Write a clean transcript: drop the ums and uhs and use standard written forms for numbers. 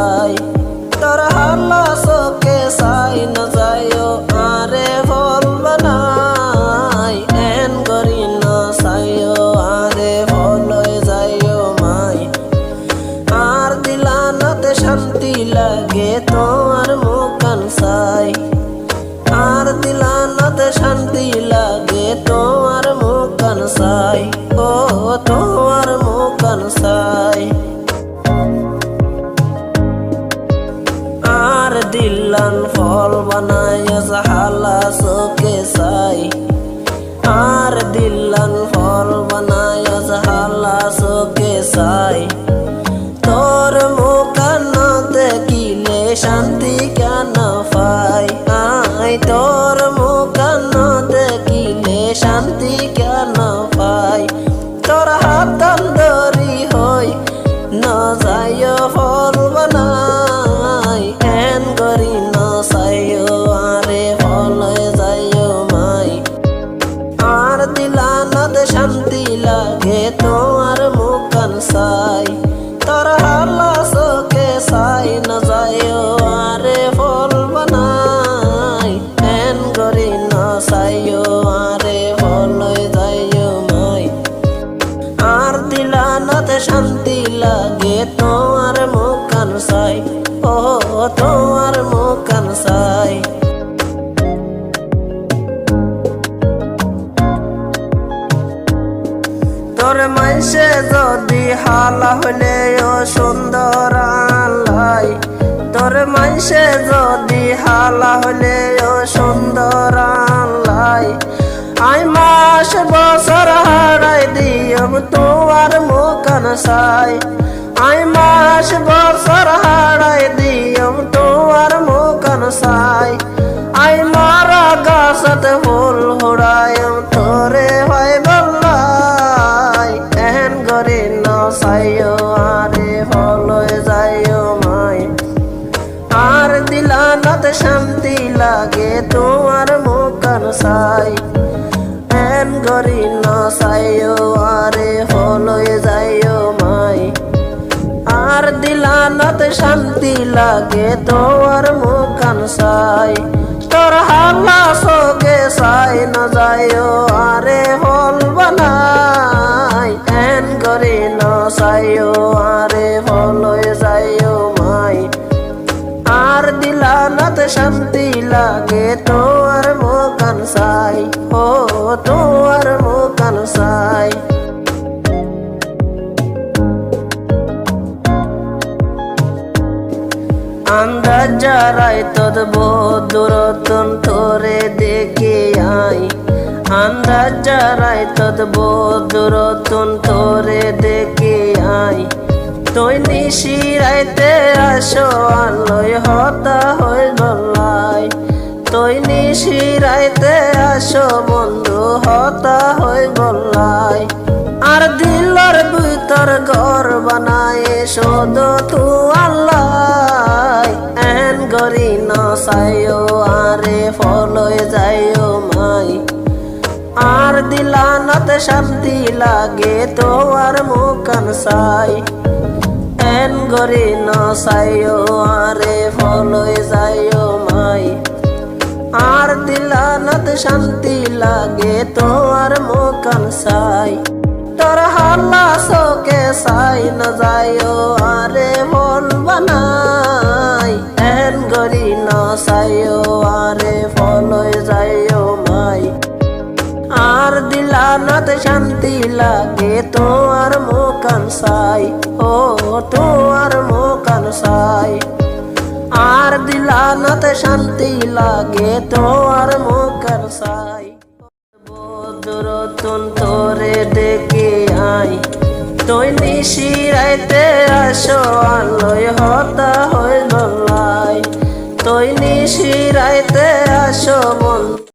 সাই তোর হালা চোখে চাই না যাইও আরে ফল বানাই এন করি না চাইও আরে ফলই যাইও মাই আর দিলানাতে শান্তি লাগে তোমার মুখান চাই আর দিলানাতে শান্তি লাগে তোমার মুখান চাই ও তোমার মুখান চাই আর দিলান ফল বানায় হালা চোখে চাই আর দিলান ফল বানায় হালা চোখে চাই তোর মুখান দেখিলে শান্তি কেন পাই আই তোর মুখান দেখিলে শান্তি কেন পাই তোর হাতান ধরি হই ন যাইও ফল বানাই এন করি ন চাইও আরে ফলই যাইও মাই আর দিলানাত শান্তি লাগে তোমার মুখান চাই তোর হালা চোখে চাই না যাইও আরে ফল বানাই এন করি ন চাইও আরে ফলই যাইও মাই আর দিলানাত শান্তি লাগে তোমার মুখান চাই ও তোমার মুখান চাই তোর মাইসে যদি হালা হইলে ও সুন্দর আলাই তোর মাইসে যদি হালা হইলে ও সুন্দর আলাই আই মাস বছর হারাই দিয়ম তোমার মুখান চাই আই মাস বছর হারাই দিয়ম তোমার মুখান চাই আই মারা গাছত ফুল হুড়ায়ম তোরে হয় বল্লাই এহেন গরি ন চাইও আরে ফলই যাইও মাই আর দিলানাত শান্তি লাগে তোমার মুখান চাই এন গরি ন চাইও আরে ফলই যাইও মাই আর দিলানাত শান্তি লাগে তোমার মুখান চাই তোর হালা চোখে চাই না যাইও আরে ফল বানাই এন করি ন চাইও আরে ফলই যাইও মাই আর দিলানাত শান্তি লাগে তোমার মুখান চাই ও তোমার মুখান চাই আন্দাজ যারাই তোর বদুরতন তোরে দেখে আই আন্দাজ যারাই তোর বদুরতন তোরে দেখে আই তুই নিশিরাইতে আসো আলোয় হতা হই বলাই তুই নিশিরাইতে আসো বন্ধু হতা হই বলাই আর দিলর ভিতর ঘর বানায় শোধ তু আল্লাহ এন গরি ন চাইও আরে ফলই যাইও মাই আর দিলানাত শান্তি লাগে তোমার মুখান চাই এন গরি ন চাইও আরে ফলই যাইও মাই আর দিলানাত শান্তি লাগে তোমার মুখান চাই তোর হালা চোখে চাই না যাইও আরে ফল বানাই এন গরি ন চাইও আরে ফলই যাইও মাই আর দিলানাত শান্তি লাগে তোমার মুখান চাই ও তোমার মুখান চাই আর দিলানাত শান্তি লাগে তোমার মুখান চাই বদুরতন তোরে দেখে আই তুই নিশিরাইতে আসো আলোয় হতা হই বলাই তুই নিশিরাইতে আসো বন্ধু।